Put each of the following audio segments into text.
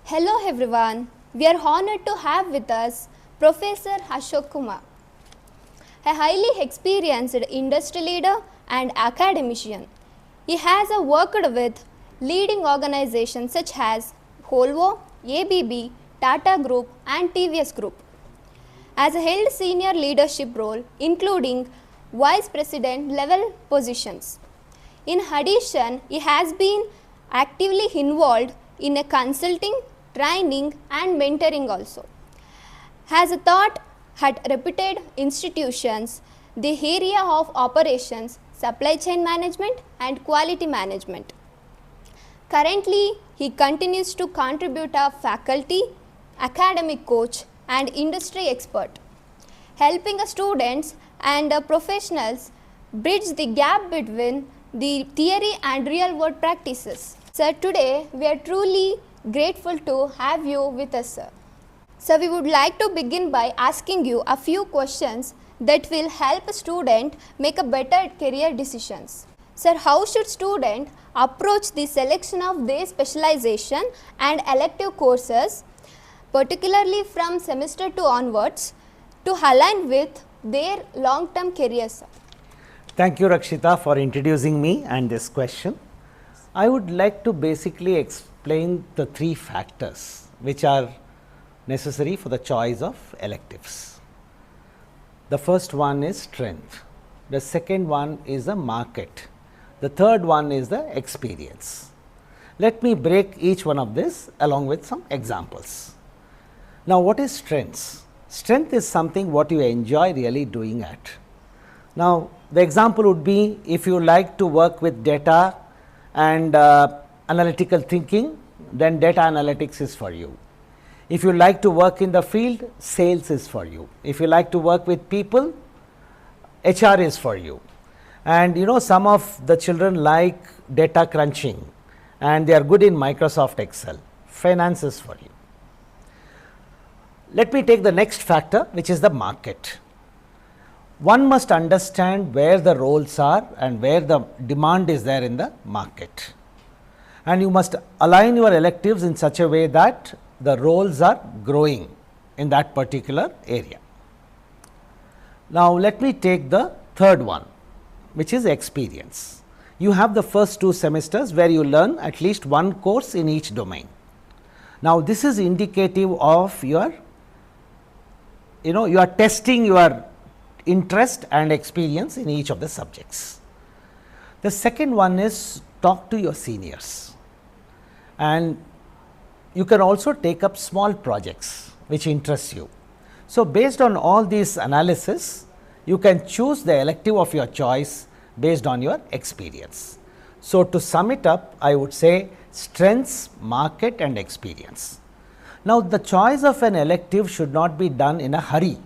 Hello everyone, we are honored to have with us Professor Ashok Kumar, a highly experienced industry leader and academician. He has worked with leading organizations such as Volvo, ABB, Tata Group and TVS Group. Has held senior leadership role including vice president level positions. In addition, he has been actively involved in a consulting, training and mentoring also. Has taught at reputed institutions the area of operations, supply chain management and quality management. Currently, he continues to contribute as faculty, academic coach and industry expert, helping students and professionals bridge the gap between the theory and real world practices. Sir, today we are truly grateful to have you with us, sir. So we would like to begin by asking you a few questions that will help a student make a better career decisions. Sir, how should student approach the selection of their specialization and elective courses, particularly from semester 2 onwards, to align with their long-term careers, sir? Thank you, Rakshita, for introducing me and this question. I would like to basically explain the three factors which are necessary for the choice of electives. The first one is strength. The second one is the market. The third one is the experience. Let me break each one of this along with some examples. Now, what is strengths? Strength is something what you enjoy really doing at. Now, the example would be if you like to work with data and analytical thinking, then data analytics is for you. If you like to work in the field, sales is for you. If you like to work with people, HR is for you. And you know, some of the children like data crunching and they are good in Microsoft Excel. Finance is for you. Let me take the next factor, which is the market. One must understand where the roles are and where the demand is there in the market. And you must align your electives in such a way that the roles are growing in that particular area. Now, let me take the third one, which is experience. You have the first 2 semesters where you learn at least one course in each domain. Now, this is indicative of your, you are testing your interest and experience in each of the subjects. The second one is talk to your seniors, and you can also take up small projects which interest you. So, based on all these analysis, you can choose the elective of your choice based on your experience. So, to sum it up, I would say strengths, market and experience. Now, the choice of an elective should not be done in a hurry.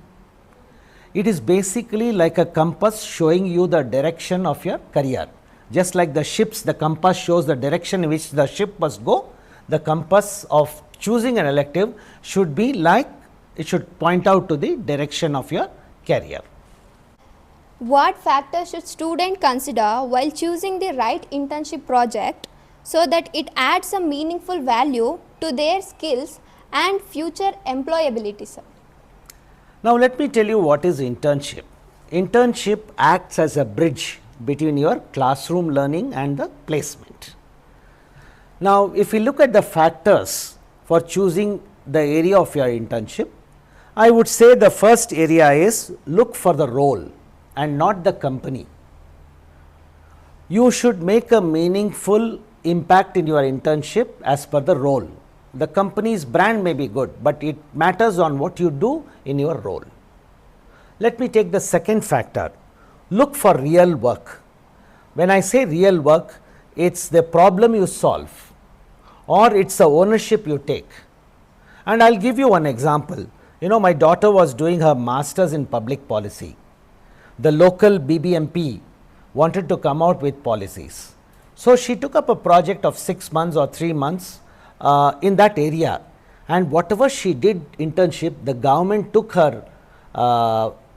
It is basically like a compass showing you the direction of your career. Just like the ships, the compass shows the direction in which the ship must go. The compass of choosing an elective should be like, it should point out to the direction of your career. What factors should student consider while choosing the right internship project so that it adds some meaningful value to their skills and future employability, sir? Now, let me tell you what is internship. Internship acts as a bridge between your classroom learning and the placement. Now, if we look at the factors for choosing the area of your internship, I would say the first area is look for the role and not the company. You should make a meaningful impact in your internship as per the role. The company's brand may be good, but it matters on what you do in your role. Let me take the second factor. Look for real work. When I say real work, it's the problem you solve or it's the ownership you take. And I'll give you one example. My daughter was doing her master's in public policy. The local BBMP wanted to come out with policies. So, she took up a project of 6 months or 3 months in that area, and whatever she did internship, the government took her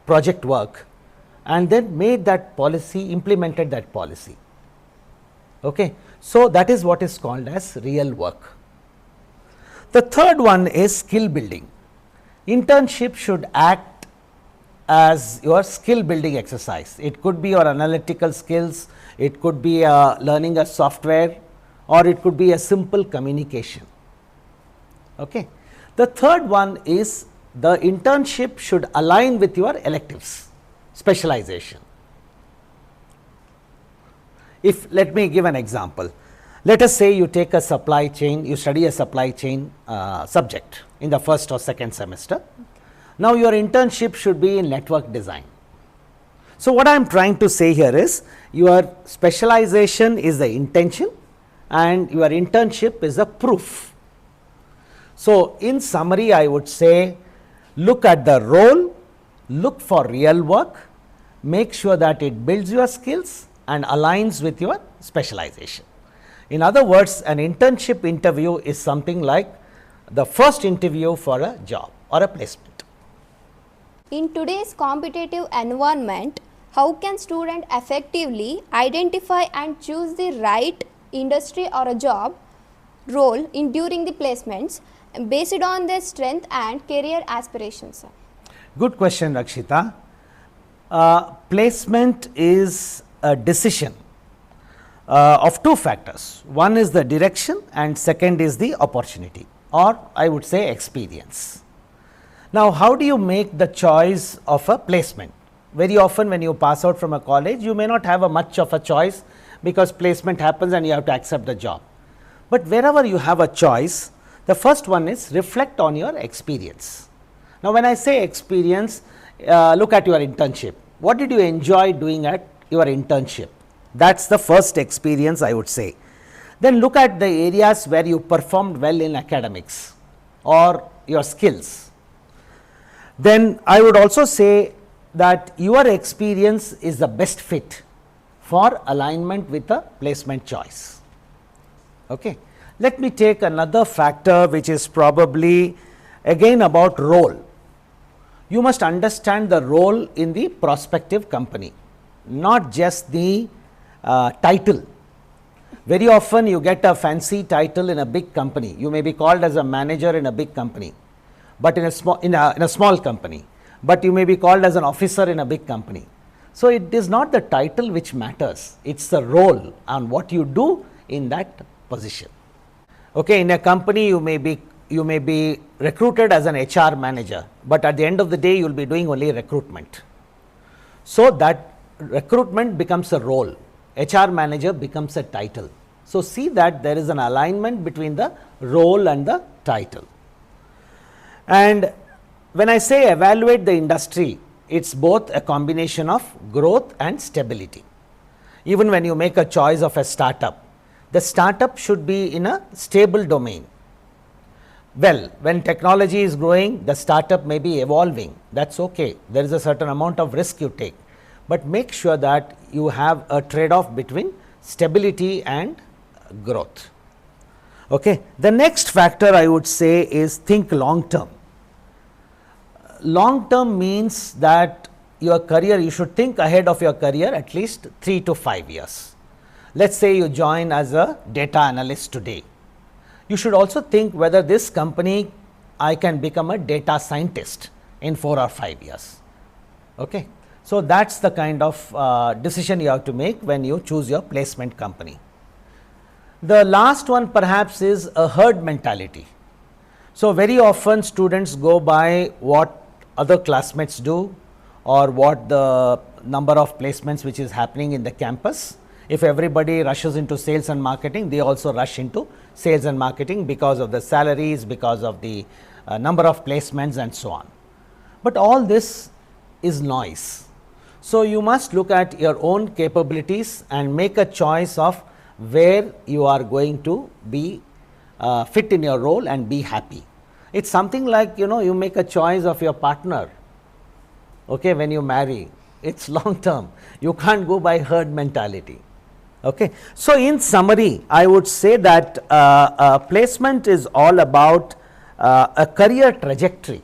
project work and then made that policy, implemented that policy. Okay. So, that is what is called as real work. The third one is skill building. Internship should act as your skill building exercise. It could be your analytical skills, it could be learning a software, or it could be a simple communication. Okay. The third one is the internship should align with your electives, specialization. If, let me give an example. Let us say you take a supply chain, you study a supply chain subject in the first or second semester. Now, your internship should be in network design. So, what I am trying to say here is your specialization is the intention and your internship is a proof. So, in summary, I would say look at the role, look for real work, make sure that it builds your skills and aligns with your specialization. In other words, an internship interview is something like the first interview for a job or a placement. In today's competitive environment, how can students effectively identify and choose the right industry or a job role during the placements based on their strength and career aspirations? Good question, Rakshita. Placement is a decision of two factors. One is the direction and second is the opportunity, or I would say experience. Now, how do you make the choice of a placement? Very often when you pass out from a college, you may not have a much of a choice because placement happens and you have to accept the job. But wherever you have a choice, the first one is reflect on your experience. Now, when I say experience, look at your internship. What did you enjoy doing at your internship? That is the first experience, I would say. Then look at the areas where you performed well in academics or your skills. Then I would also say that your experience is the best fit for alignment with a placement choice. Okay. Let me take another factor which is probably again about role. You must understand the role in the prospective company, not just the title. Very often you get a fancy title in a big company. You may be called as a manager in a big company, but in a small company, but you may be called as an officer in a big company. So, it is not the title which matters, it is the role and what you do in that position. Okay, in a company you may be recruited as an HR manager, but at the end of the day you will be doing only recruitment. So, that recruitment becomes a role, HR manager becomes a title. So, see that there is an alignment between the role and the title. And when I say evaluate the industry, it is both a combination of growth and stability. Even when you make a choice of a startup, the startup should be in a stable domain. Well, when technology is growing, the startup may be evolving, that is okay, there is a certain amount of risk you take, but make sure that you have a trade-off between stability and growth. Okay. The next factor I would say is think long term. Long term means that your career, you should think ahead of your career at least 3 to 5 years. Let us say you join as a data analyst today. You should also think whether this company I can become a data scientist in 4 or 5 years. Okay. So, that is the kind of decision you have to make when you choose your placement company. The last one perhaps is a herd mentality. So, very often students go by what other classmates do or what the number of placements which is happening in the campus. If everybody rushes into sales and marketing, they also rush into sales and marketing because of the salaries, because of the number of placements and so on. But all this is noise. So, you must look at your own capabilities and make a choice of where you are going to be fit in your role and be happy. It is something like, you make a choice of your partner, okay, when you marry, it is long term, you can't go by herd mentality. Okay. So, in summary, I would say that placement is all about a career trajectory.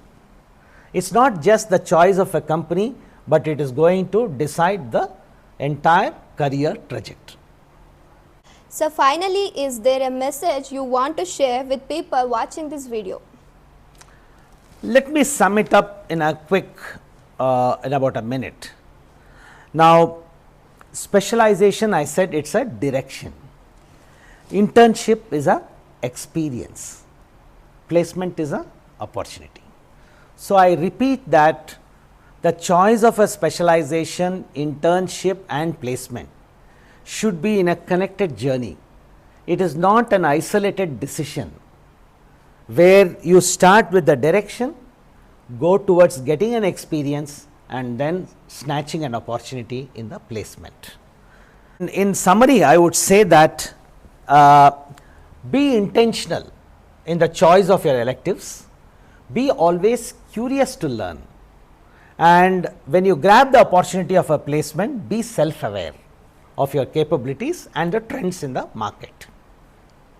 It is not just the choice of a company, but it is going to decide the entire career trajectory. So finally, is there a message you want to share with people watching this video? Let me sum it up in a quick, in about a minute. Now, specialization, I said it's a direction. Internship is a experience. Placement is a opportunity. So I repeat that the choice of a specialization, internship and placement should be in a connected journey. It is not an isolated decision where you start with the direction, go towards getting an experience and then snatching an opportunity in the placement. In summary, I would say that be intentional in the choice of your electives, be always curious to learn, and when you grab the opportunity of a placement, be self-aware of your capabilities and the trends in the market.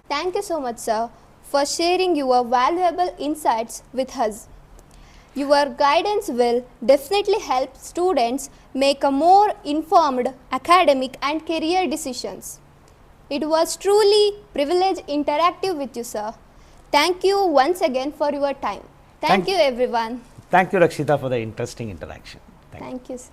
Thank you so much, sir, for sharing your valuable insights with us. Your guidance will definitely help students make a more informed academic and career decisions. It was truly privilege interactive with you, sir. Thank you once again for your time. Thank you, everyone. Thank you, Rakshita, for the interesting interaction. Thank you, sir.